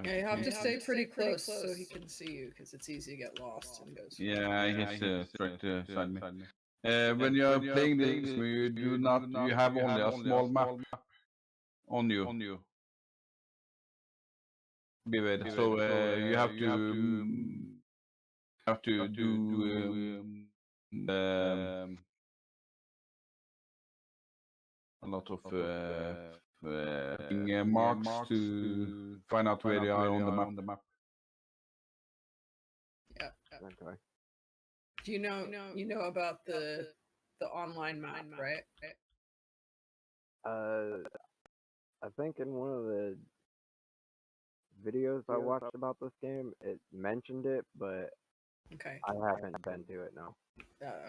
Yeah, you have to stay pretty close so he can see you, because it's easy to get lost and goes. Yeah, he's straight beside me. When you are playing this, you do not. You have only a small map on you. Beware. So you have to do a lot of marks to find out where you are on the map. Yeah. Okay. Do you know about the online map, right? I think in one of the videos I watched about this game, it mentioned it, but Okay. I haven't been to it now.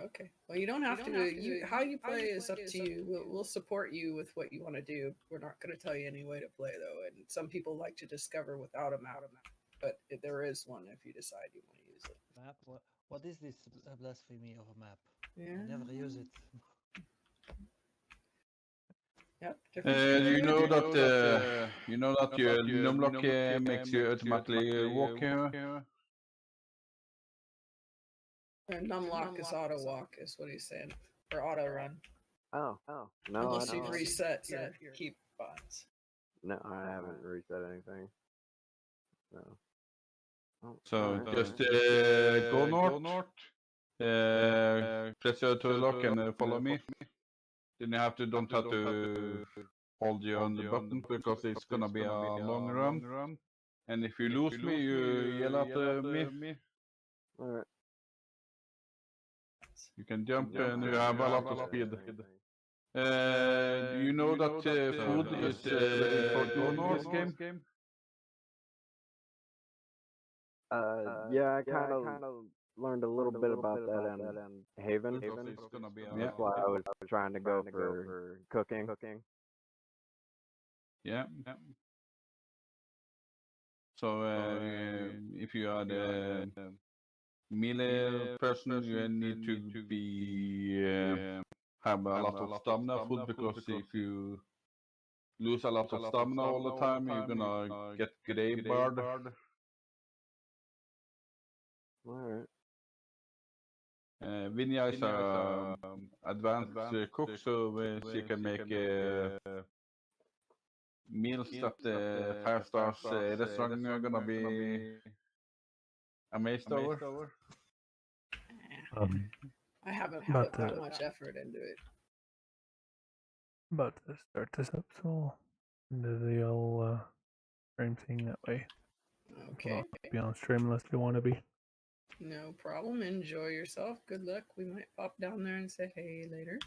Okay. Well, you don't have to. How you play is up to you. We'll support you with what you want to do. We're not going to tell you any way to play, though. And some people like to discover without a map, but there is one if you decide you want to use it. Map? What is this blasphemy of a map? Yeah. I never use it. Yep. You know that your numlock makes you automatically walk here. Numlock is auto walk, is what he's saying, or auto run. Oh, no. Unless you've reset your keep buttons. No, I haven't reset anything. So. So just go north, press your auto lock and follow me. Then you don't have to hold you on the button because it's gonna be a long run. And if you lose me, you yell at me. Alright. You can jump and you have a lot of speed. You know that food is very important in this game? Yeah, I kind of learned a little bit about that in Haven. That's why I was trying to go for cooking. Yeah. So if you are the melee person, you need to be have a lot of stamina food, because if you lose a lot of stamina all the time, you're gonna get gray barred. Alright. Vinja is an advanced cook, so she can make meals that the 5 stars restaurant are gonna be amazed over. I haven't put that much effort into it. About to start this up, so I'll into the old stream thing that way. Okay. Be on stream unless you want to be. No problem. Enjoy yourself. Good luck. We might pop down there and say hey later.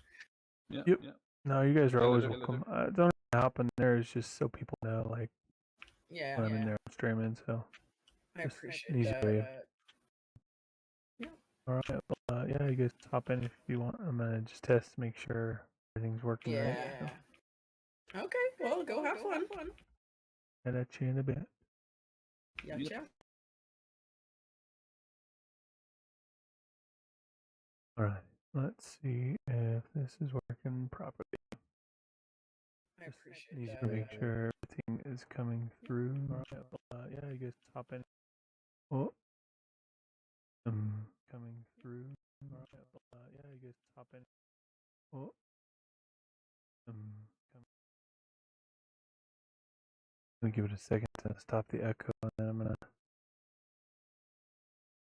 Yep. No, you guys are always welcome. Don't happen there. It's just so people know, like, when I'm in there streaming. So I appreciate that. Yeah. All right. Well, yeah, you guys hop in if you want. I'm gonna just test to make sure everything's working right. So. Okay. Well, go have fun. I'll at you in a bit. Gotcha. All right. Let's see if this is working properly. I appreciate Need that. to make sure everything is coming through. All right. Yeah, you guys hop in. Oh. Coming through. All right. Yeah, you guys hop in. Oh. Let me give it a second to stop the echo, and then I'm gonna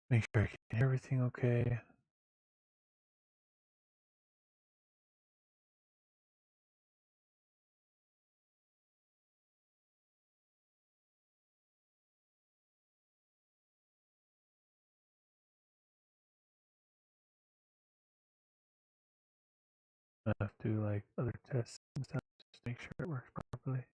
make sure I can hear everything okay. I have to do like other tests and stuff just to make sure it works properly.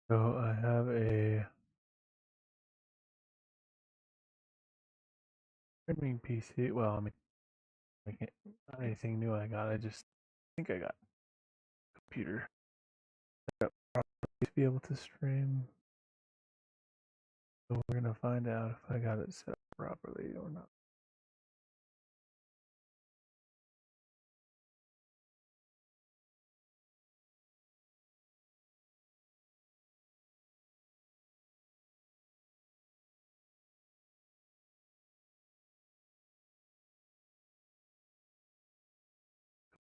So I have a streaming PC. Well, I mean, not anything new I got. I just think I got a computer to be able to stream. So we're gonna find out if I got it set up properly or not.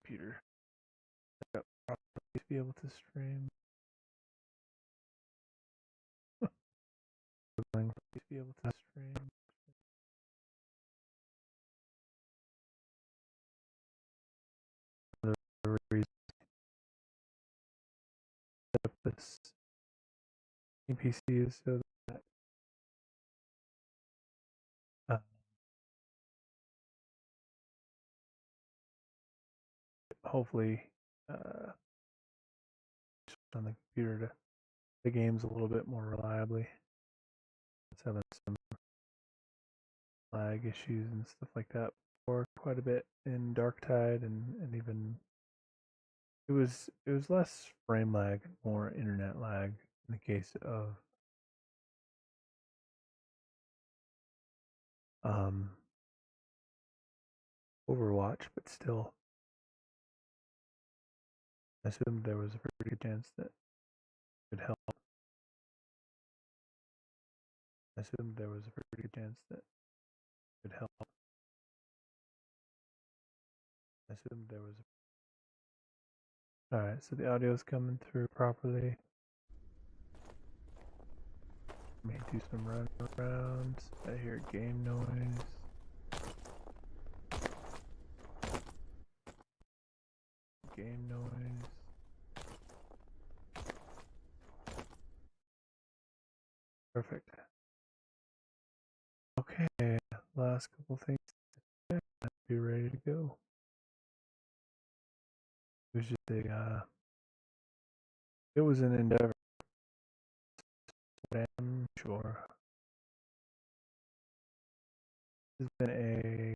Computer set up properly to be able to stream. Please be able to stream. The reason I set up this PC is so that hopefully on the computer to the games a little bit more reliably. It's having some lag issues and stuff like that for quite a bit in Darktide, and even it was less frame lag, more internet lag in the case of Overwatch, but still I assumed there was a pretty good chance that it would help. I assumed there was a pretty good chance that it would help. I assumed there was a... Alright, so the audio is coming through properly. Let me do some run arounds. I hear game noise. Game noise. Perfect. Okay, last couple things. Be ready to go. It was just a, it was an endeavor. I'm sure. It's been a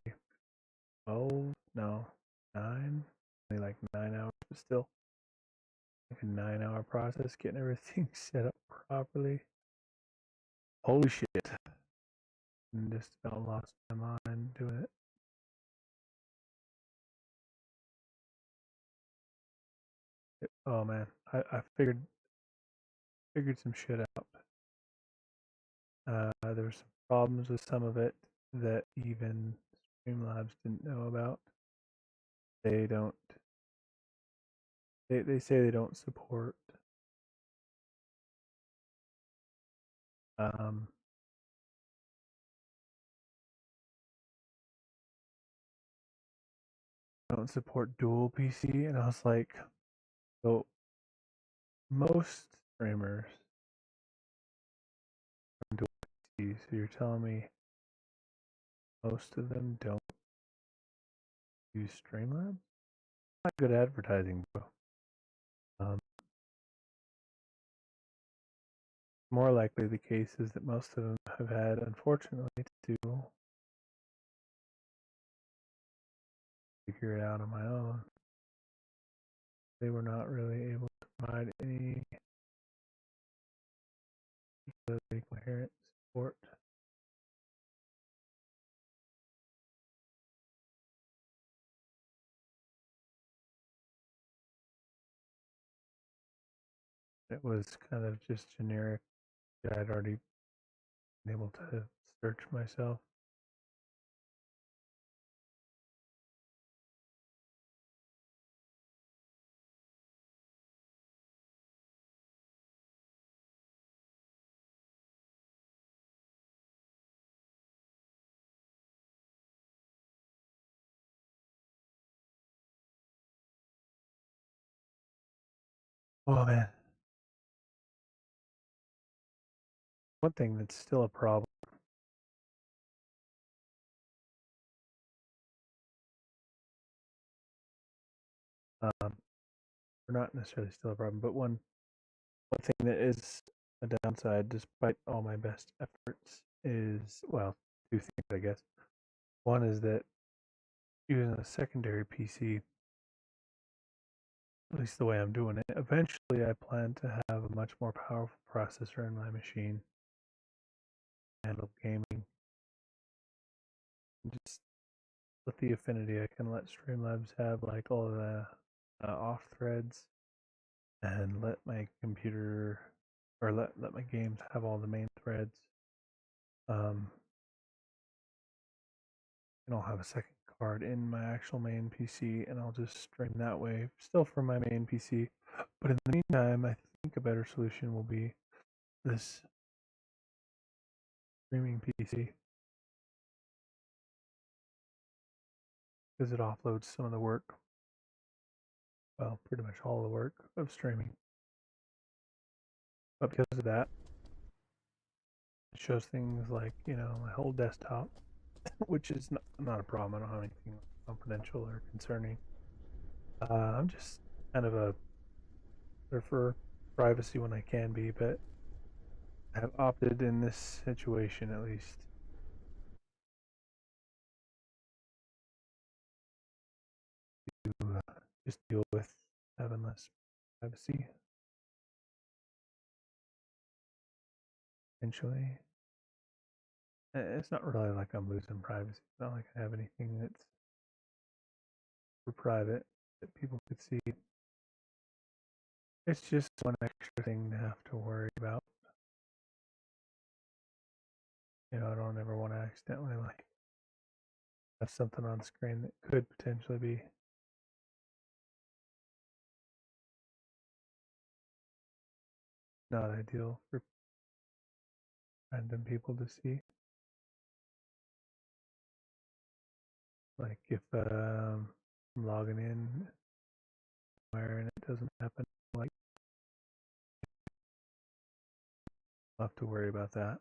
12, no, 9, only like 9 hours, but still like a 9-hour process getting everything set up properly. Holy shit. And just about lost my mind doing it. Oh man, I figured some shit out. There were some problems with some of it that even Streamlabs didn't know about. They don't. They say they don't support. Don't support dual PC, and I was like, so most streamers run dual PC, so you're telling me most of them don't use Streamlabs? Not good advertising, bro. More likely the case is that most of them have had, unfortunately, to figure it out on my own. They were not really able to provide any coherent support. It was kind of just generic. I'd already been able to search myself. Oh man. One thing that's still a problem or not necessarily still a problem, but one thing that is a downside despite all my best efforts is, well, two things I guess. One is that using a secondary PC, at least the way I'm doing it, eventually I plan to have a much more powerful processor in my machine, handle gaming, and just with the Affinity, I can let Streamlabs have like all the off threads, and let my computer or let my games have all the main threads. And I'll have a second card in my actual main PC, and I'll just stream that way, still from my main PC. But in the meantime, I think a better solution will be this streaming PC, because it offloads some of the work, well, pretty much all the work of streaming. But because of that, it shows things like, my whole desktop, which is not a problem. I don't have anything confidential or concerning. I'm just kind of a prefer privacy when I can be, but I have opted in this situation at least to just deal with having less privacy. Eventually, it's not really like I'm losing privacy. It's not like I have anything that's for private that people could see. It's just one extra thing to have to worry about. I don't ever want to accidentally have something on screen that could potentially be not ideal for random people to see. Like if I'm logging in somewhere and it doesn't happen, like I'll have to worry about that.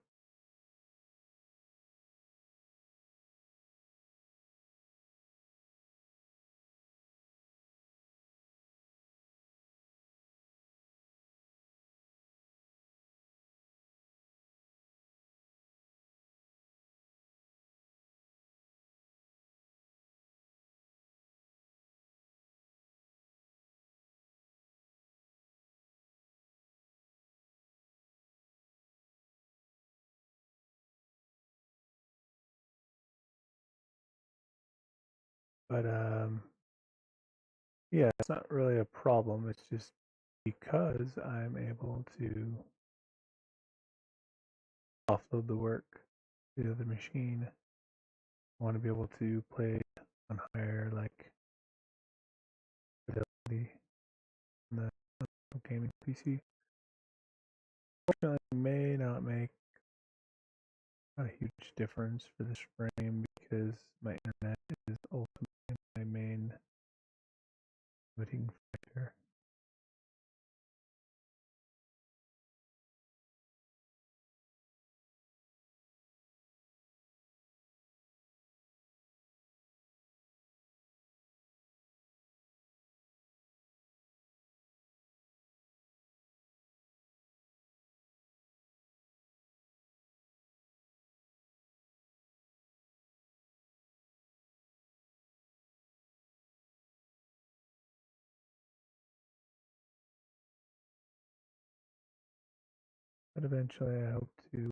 But yeah, it's not really a problem. It's just because I'm able to offload the work to the other machine. I want to be able to play on higher fidelity on the gaming PC. Fortunately, it may not make a huge difference for this frame because my internet is ultimately my main limiting factor. But eventually, I hope to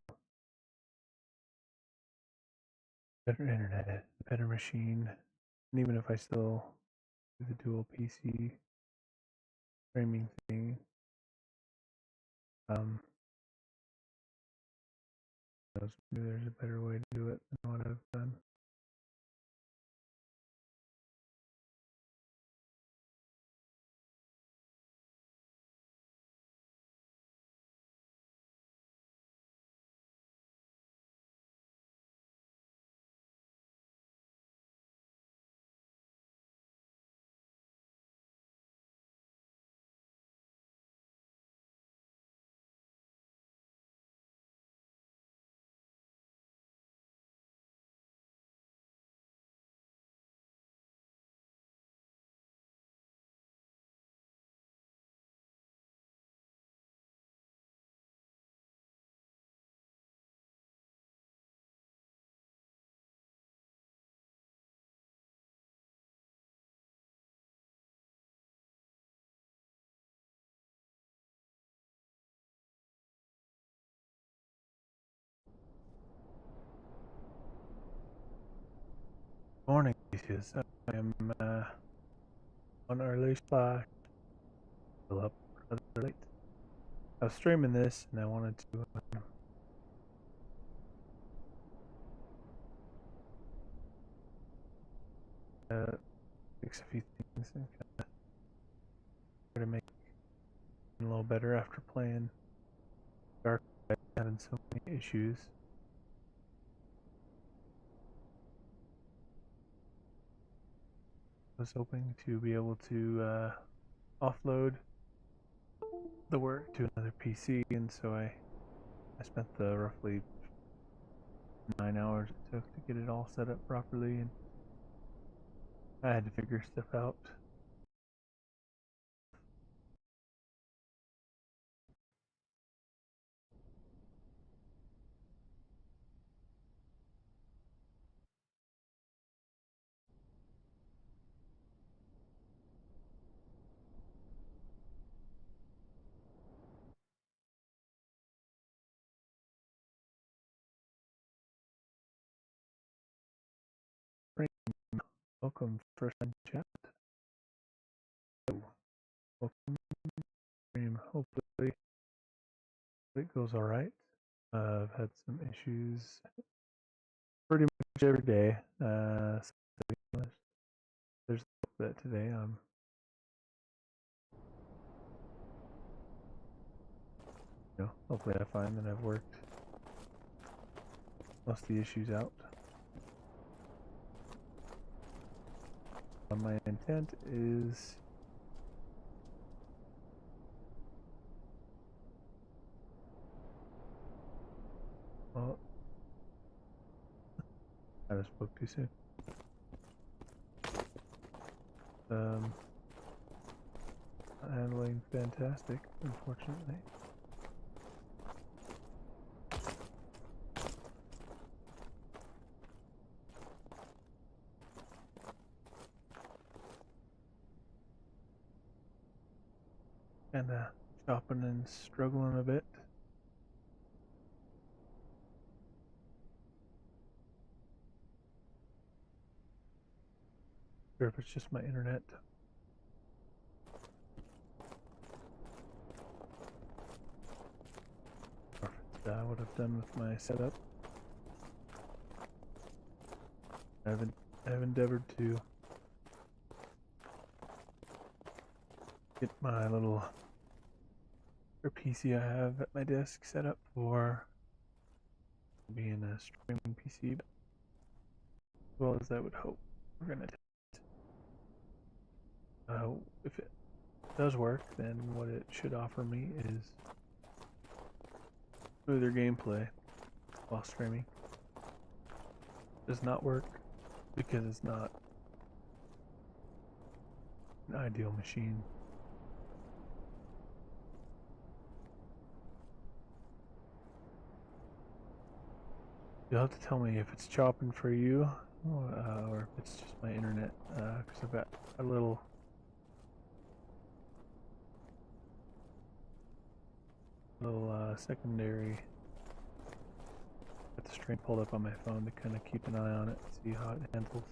better internet, better machine, and even if I still do the dual PC streaming thing, maybe there's a better way to do it than what I've done. Morning, Lucius. I am on early slash. Still up rather late. I was streaming this and I wanted to fix a few things and kind of try to make it a little better after playing Dark Side, having so many issues. I was hoping to be able to offload the work to another PC, and so I spent the roughly 9 hours it took to get it all set up properly, and I had to figure stuff out. Welcome, first time chat. Welcome, stream. Hopefully it goes alright. I've had some issues pretty much every day. So there's hope that today hopefully I find that I've worked most of the issues out. My intent is oh, I just spoke too soon. Handling fantastic, unfortunately. Kinda chopping and struggling a bit. Sure if it's just my internet. Or if it's what I've done with my setup. I've endeavored to get my little PC I have at my desk set up for being a streaming PC, but as well as I would hope. We're gonna if it does work, then what it should offer me is smoother gameplay while streaming. Does not work because it's not an ideal machine. You'll have to tell me if it's chopping for you or if it's just my internet, because I've got a little secondary. Got the stream pulled up on my phone to kind of keep an eye on it, see how it handles.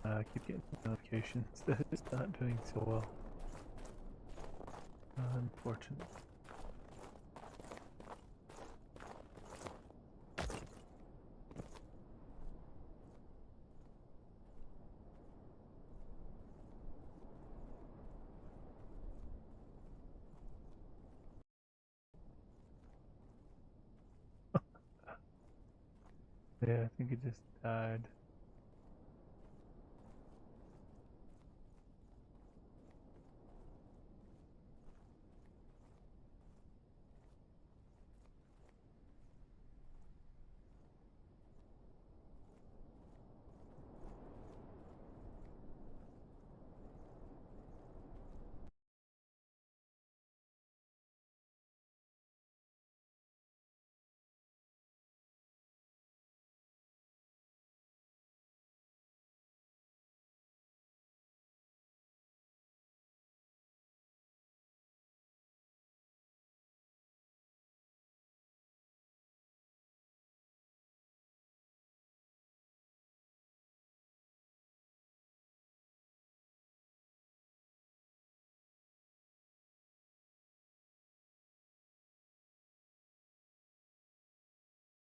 I keep getting notifications that it's not doing so well. Unfortunate. Yeah, I think it just died.